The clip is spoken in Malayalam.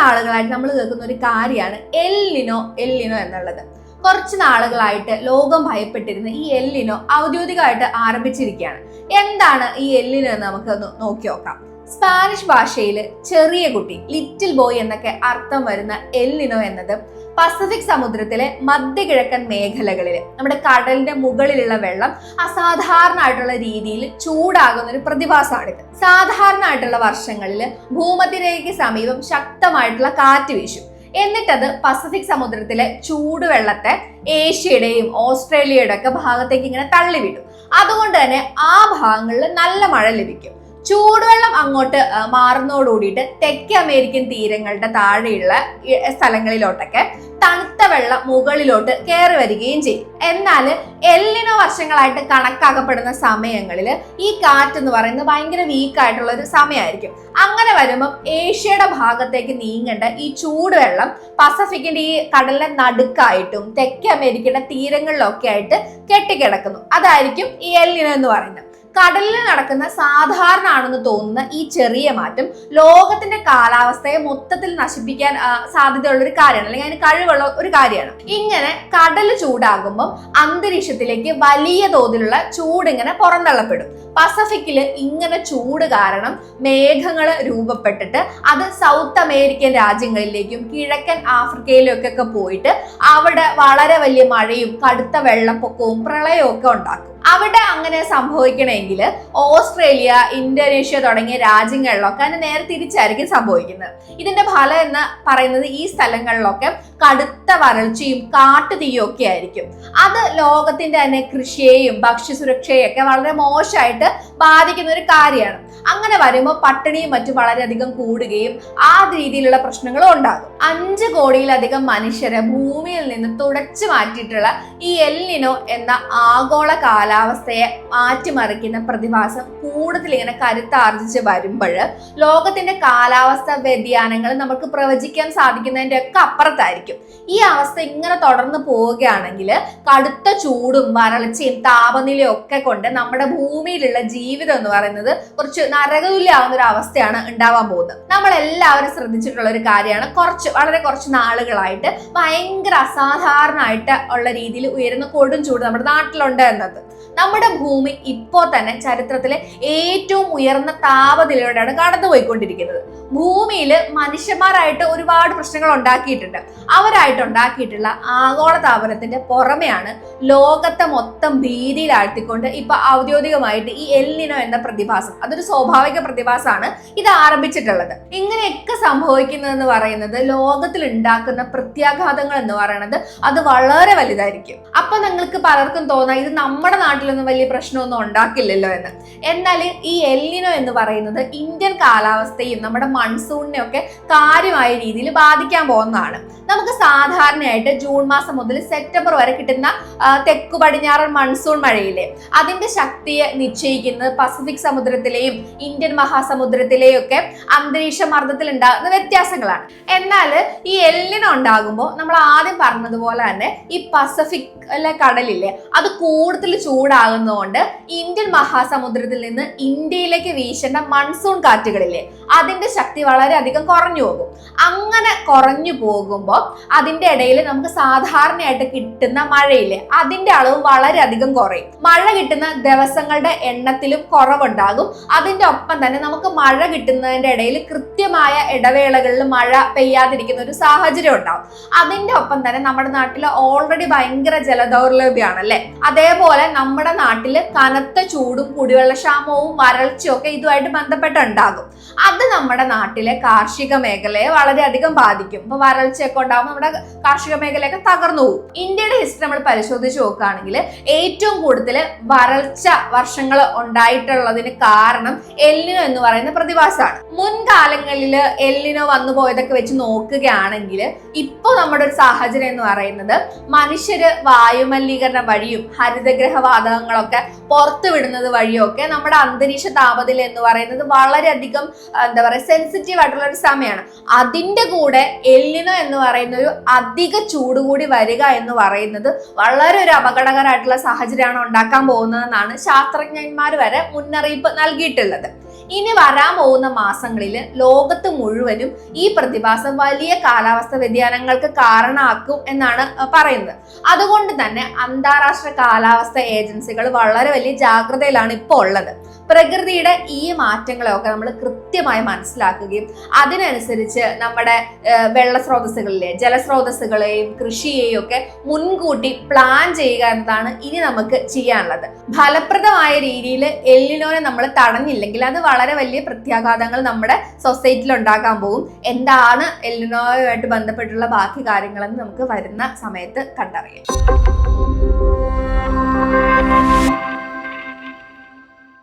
നാളുകളായിട്ട് നമ്മൾ കേൾക്കുന്ന ഒരു കാര്യമാണ് എല്ലിനോ എന്നുള്ളത്. കുറച്ച് നാളുകളായിട്ട് ലോകം ഭയപ്പെട്ടിരുന്ന ഈ എല്ലിനോ ഔദ്യോഗികമായിട്ട് ആരംഭിച്ചിരിക്കുകയാണ്. എന്താണ് ഈ എല്ലിനോ എന്ന് നമുക്കൊന്ന് നോക്കി നോക്കാം. സ്പാനിഷ് ഭാഷയിൽ ചെറിയ കുട്ടി, ലിറ്റിൽ ബോയ് എന്നൊക്കെ അർത്ഥം വരുന്ന എല്ലിനോ എന്നത് പസഫിക് സമുദ്രത്തിലെ മധ്യകിഴക്കൻ മേഖലകളിൽ നമ്മുടെ കടലിന്റെ മുകളിലുള്ള വെള്ളം അസാധാരണമായിട്ടുള്ള രീതിയിൽ ചൂടാകുന്ന ഒരു പ്രതിഭാസമാണിത്. സാധാരണമായിട്ടുള്ള വർഷങ്ങളിൽ ഭൂമധ്യരേഖയ്ക്ക് സമീപം ശക്തമായിട്ടുള്ള കാറ്റ് വീശും. എന്നിട്ടത് പസഫിക് സമുദ്രത്തിലെ ചൂടുവെള്ളത്തെ ഏഷ്യയുടെയും ഓസ്ട്രേലിയയുടെ ഒക്കെ ഭാഗത്തേക്ക് ഇങ്ങനെ തള്ളിവിടും. അതുകൊണ്ട് തന്നെ ആ ഭാഗങ്ങളിൽ നല്ല മഴ ലഭിക്കും. ചൂടുവെള്ളം അങ്ങോട്ട് മാറുന്നതോടുകൂടിയിട്ട് തെക്കേ അമേരിക്കൻ തീരങ്ങളുടെ താഴെയുള്ള സ്ഥലങ്ങളിലോട്ടൊക്കെ തണുത്ത വെള്ളം മുകളിലോട്ട് കയറി വരികയും ചെയ്യും. എന്നാൽ എല്ലിനോ വർഷങ്ങളായിട്ട് കണക്കാക്കപ്പെടുന്ന സമയങ്ങളിൽ ഈ കാറ്റ് എന്ന് പറയുന്നത് ഭയങ്കര വീക്കായിട്ടുള്ള ഒരു സമയമായിരിക്കും. അങ്ങനെ വരുമ്പം ഏഷ്യയുടെ ഭാഗത്തേക്ക് നീങ്ങേണ്ട ഈ ചൂടുവെള്ളം പസഫിക്കിന്റെ ഈ കടലിന്റെ നടുക്കായിട്ടും തെക്കേ അമേരിക്കയുടെ തീരങ്ങളിലൊക്കെ ആയിട്ട് കെട്ടിക്കിടക്കുന്നു. അതായിരിക്കും ഈ എല്ലിനോ എന്ന് പറയുന്നത്. കടലിൽ നടക്കുന്ന സാധാരണ ആണെന്ന് തോന്നുന്ന ഈ ചെറിയ മാറ്റം ലോകത്തിന്റെ കാലാവസ്ഥയെ മൊത്തത്തിൽ നശിപ്പിക്കാൻ സാധ്യതയുള്ള ഒരു കാര്യമാണ്, അല്ലെങ്കിൽ അതിന് കഴിവുള്ള ഒരു കാര്യമാണ്. ഇങ്ങനെ കടൽ ചൂടാകുമ്പോൾ അന്തരീക്ഷത്തിലേക്ക് വലിയ തോതിലുള്ള ചൂട് ഇങ്ങനെ പുറന്തള്ളപ്പെടും. പസഫിക്കില് ഇങ്ങനെ ചൂട് കാരണം മേഘങ്ങൾ രൂപപ്പെട്ടിട്ട് അത് സൗത്ത് അമേരിക്കൻ രാജ്യങ്ങളിലേക്കും കിഴക്കൻ ആഫ്രിക്കയിലേക്കൊക്കെ പോയിട്ട് അവിടെ വളരെ വലിയ മഴയും കടുത്ത വെള്ളപ്പൊക്കവും പ്രളയവും ഒക്കെ ഉണ്ടാക്കും. അവിടെ അങ്ങനെ സംഭവിക്കണമെങ്കിൽ ഓസ്ട്രേലിയ, ഇന്തോനേഷ്യ തുടങ്ങിയ രാജ്യങ്ങളിലൊക്കെ അതിന് നേരെ തിരിച്ചായിരിക്കും സംഭവിക്കുന്നത്. ഇതിന്റെ ഫലം എന്ന് പറയുന്നത് ഈ സ്ഥലങ്ങളിലൊക്കെ കടുത്ത വരൾച്ചയും കാട്ടുതീയും ഒക്കെ ആയിരിക്കും. അത് ലോകത്തിന്റെ തന്നെ കൃഷിയെയും ഭക്ഷ്യസുരക്ഷയെയും ഒക്കെ വളരെ മോശമായിട്ട് ബാധിക്കുന്ന ഒരു കാര്യമാണ്. അങ്ങനെ വരുമ്പോൾ പട്ടിണിയും മറ്റും വളരെയധികം കൂടുകയും ആ രീതിയിലുള്ള പ്രശ്നങ്ങളും ഉണ്ടാകും. 5 കോടിയിലധികം മനുഷ്യരെ ഭൂമിയിൽ നിന്ന് തുടച്ചു മാറ്റിയിട്ടുള്ള ഈ എല്ലിനോ എന്ന ആഗോള കാലാവസ്ഥയെ മാറ്റിമറിക്കുന്ന പ്രതിഭാസം കൂടുതൽ ഇങ്ങനെ കരുത്താർജിച്ച് വരുമ്പോൾ ലോകത്തിന്റെ കാലാവസ്ഥ വ്യതിയാനങ്ങൾ നമുക്ക് പ്രവചിക്കാൻ സാധിക്കുന്നതിന്റെ ഒക്കെ അപ്പുറത്തായിരിക്കും. ഈ അവസ്ഥ ഇങ്ങനെ തുടർന്ന് പോവുകയാണെങ്കിൽ കടുത്ത ചൂടും വരൾച്ചയും താപനിലയും ഒക്കെ കൊണ്ട് നമ്മുടെ ഭൂമിയിലുള്ള ജീവിതം എന്ന് പറയുന്നത് കുറച്ച് നരകതുല്യാവുന്ന ഒരു അവസ്ഥയാണ് ഉണ്ടാവാൻ പോകുന്നത്. നമ്മൾ എല്ലാവരും ശ്രദ്ധിച്ചിട്ടുള്ള ഒരു കാര്യമാണ് വളരെ കുറച്ച് നാളുകളായിട്ട് ഭയങ്കര അസാധാരണമായിട്ട് ഉള്ള രീതിയിൽ ഉയരുന്ന കൊടും ചൂട് നമ്മുടെ നാട്ടിലുണ്ട് എന്നത്. നമ്മുടെ ഭൂമി ഇപ്പോൾ തന്നെ ചരിത്രത്തിലെ ഏറ്റവും ഉയർന്ന താപനിലയോടെയാണ് കടന്നുപോയിക്കൊണ്ടിരിക്കുന്നത്. ഭൂമിയിൽ മനുഷ്യന്മാരായിട്ട് ഒരുപാട് പ്രശ്നങ്ങൾ ഉണ്ടാക്കിയിട്ടുണ്ട്. അവരായിട്ട് ഉണ്ടാക്കിയിട്ടുള്ള ആഗോള താപനത്തിന്റെ പുറമെയാണ് ലോകത്തെ മൊത്തം ഭീതിയിലാഴ്ത്തിക്കൊണ്ട് ഇപ്പൊ ഔദ്യോഗികമായിട്ട് ഈ എല്ലിനോ എന്ന പ്രതിഭാസം, അതൊരു സ്വാഭാവിക പ്രതിഭാസമാണ്, ഇത് ആരംഭിച്ചിട്ടുള്ളത്. ഇങ്ങനെയൊക്കെ സംഭവിക്കുന്നതെന്ന് പറയുന്നത് ലോകത്തിൽ ഉണ്ടാക്കുന്ന പ്രത്യാഘാതങ്ങൾ എന്ന് പറയുന്നത് അത് വളരെ വലുതായിരിക്കും. അപ്പൊ നിങ്ങൾക്ക് പലർക്കും തോന്നാം ഇത് നമ്മുടെ നാട്ടിലൊന്നും വലിയ പ്രശ്നമൊന്നും ഉണ്ടാക്കില്ലല്ലോ എന്ന്. എന്നാൽ ഈ എല്ലിനോ എന്ന് പറയുന്നത് ഇന്ത്യൻ കാലാവസ്ഥയും നമ്മുടെ മൺസൂണിനെയും ഒക്കെ കാര്യമായ രീതിയിൽ ബാധിക്കാൻ പോകുന്നതാണ്. നമുക്ക് സാധാരണയായിട്ട് ജൂൺ മാസം മുതൽ സെപ്റ്റംബർ വരെ കിട്ടുന്ന തെക്കു പടിഞ്ഞാറൻ മൺസൂൺ മഴയില്ലേ, അതിന്റെ ശക്തിയെ നിശ്ചയിക്കുന്നത് പസഫിക് സമുദ്രത്തിലെയും ഇന്ത്യൻ മഹാസമുദ്രത്തിലെയും ഒക്കെ അന്തരീക്ഷ മർദ്ദത്തിൽ ഉണ്ടാകുന്ന വ്യത്യാസങ്ങളാണ്. എന്നാൽ ഈ എല്ലിനോ ഉണ്ടാകുമ്പോൾ നമ്മൾ ആദ്യം പറഞ്ഞതുപോലെ തന്നെ ഈ പസഫിക് കടലില്ലേ അത് കൂടുതൽ ചൂടാകുന്നതുകൊണ്ട് ഇന്ത്യൻ മഹാസമുദ്രത്തിൽ നിന്ന് ഇന്ത്യയിലേക്ക് വീശേണ്ട മൺസൂൺ കാറ്റുകളില്ലേ അതിന്റെ ശക്തി വളരെയധികം കുറഞ്ഞു പോകും. അങ്ങനെ കുറഞ്ഞു പോകുമ്പോൾ അതിന്റെ ഇടയിൽ നമുക്ക് സാധാരണയായിട്ട് കിട്ടുന്ന മഴയില്ലേ അതിന്റെ അളവ് വളരെയധികം കുറയും. മഴ കിട്ടുന്ന ദിവസങ്ങളുടെ എണ്ണത്തിലും കുറവുണ്ടാകും. അതിന്റെ ഒപ്പം തന്നെ നമുക്ക് മഴ കിട്ടുന്നതിന്റെ ഇടയിൽ കൃത്യമായ ഇടവേളകളിൽ മഴ പെയ്യാതിരിക്കുന്ന ഒരു സാഹചര്യം ഉണ്ടാവും. അതിന്റെ ഒപ്പം തന്നെ നമ്മുടെ നാട്ടിൽ ഓൾറെഡി ഭയങ്കര ജലദൗർലഭ്യമാണ് അല്ലെ. അതേപോലെ നമ്മുടെ നാട്ടിൽ കനത്ത ചൂടും കുടിവെള്ളക്ഷാമവും വരൾച്ചയും ഒക്കെ ഇതുമായിട്ട് ബന്ധപ്പെട്ടുണ്ടാകും. അത് നമ്മുടെ നാട്ടിലെ കാർഷിക മേഖലയെ വളരെയധികം ബാധിക്കും. ഇപ്പൊ വരൾച്ചയൊക്കെ ഉണ്ടാകുമ്പോൾ നമ്മുടെ കാർഷിക മേഖലയൊക്കെ തകർന്നു പോകും. ഇന്ത്യയുടെ ഹിസ്റ്ററി നമ്മൾ പരിശോധിച്ച് നോക്കുകയാണെങ്കിൽ ഏറ്റവും കൂടുതൽ വരൾച്ച വർഷങ്ങൾ ഉണ്ടായിട്ടുള്ളതിന് കാരണം എല്ലിനോ എന്ന് പറയുന്ന പ്രതിഭാസമാണ്. മുൻകാലങ്ങളിൽ എല്ലിനോ വന്നു പോയതൊക്കെ വെച്ച് നോക്കുകയാണെങ്കിൽ ഇപ്പൊ നമ്മുടെ ഒരു സാഹചര്യം എന്ന് പറയുന്നത് മനുഷ്യര് വായുമലിനീകരണം വഴിയും ഹരിതഗ്രഹവാതകങ്ങളൊക്കെ പുറത്തു വിടുന്നത് വഴിയൊക്കെ നമ്മുടെ അന്തരീക്ഷ താപനില എന്ന് പറയുന്നത് വളരെയധികം സെൻസിറ്റീവ് ആയിട്ടുള്ള ഒരു സമയമാണ്. അതിന്റെ കൂടെ എല്ലിനോ എന്ന് പറയുന്ന ഒരു അധിക ചൂട് കൂടി വരിക എന്ന് പറയുന്നത് വളരെ ഒരു അപകടകരമായിട്ടുള്ള സാഹചര്യമാണ് ഉണ്ടാക്കാൻ പോകുന്നതെന്നാണ് ശാസ്ത്രജ്ഞന്മാർ വരെ മുന്നറിയിപ്പ് നൽകിയിട്ടുള്ളത്. ഇനി വരാൻ പോകുന്ന മാസങ്ങളിൽ ലോകത്ത് മുഴുവനും ഈ പ്രതിഭാസം വലിയ കാലാവസ്ഥ വ്യതിയാനങ്ങൾക്ക് കാരണമാക്കും എന്നാണ് പറയുന്നത്. അതുകൊണ്ട് തന്നെ അന്താരാഷ്ട്ര കാലാവസ്ഥ ഏജൻസികൾ വളരെ വലിയ ജാഗ്രതയിലാണ് ഇപ്പോൾ ഉള്ളത്. പ്രകൃതിയുടെ ഈ മാറ്റങ്ങളെയൊക്കെ നമ്മൾ കൃത്യമായി മനസ്സിലാക്കുകയും അതിനനുസരിച്ച് നമ്മുടെ വെള്ള സ്രോതസ്സുകളിലെ ജലസ്രോതസ്സുകളെയും കൃഷിയെയും ഒക്കെ മുൻകൂട്ടി പ്ലാൻ ചെയ്യുക എന്നതാണ് ഇനി നമുക്ക് ചെയ്യാനുള്ളത്. ഫലപ്രദമായ രീതിയിൽ എൽനിനോനെ നമ്മൾ തടഞ്ഞില്ലെങ്കിൽ അത് വളരെ വലിയ പ്രത്യാഘാതങ്ങൾ നമ്മുടെ സൊസൈറ്റിയിൽ ഉണ്ടാക്കാൻ പോകും. എന്താണ് എൽനിനോയുമായിട്ട് ബന്ധപ്പെട്ടുള്ള ബാക്കി കാര്യങ്ങളെന്ന് നമുക്ക് വരുന്ന സമയത്ത് കണ്ടറിയാം.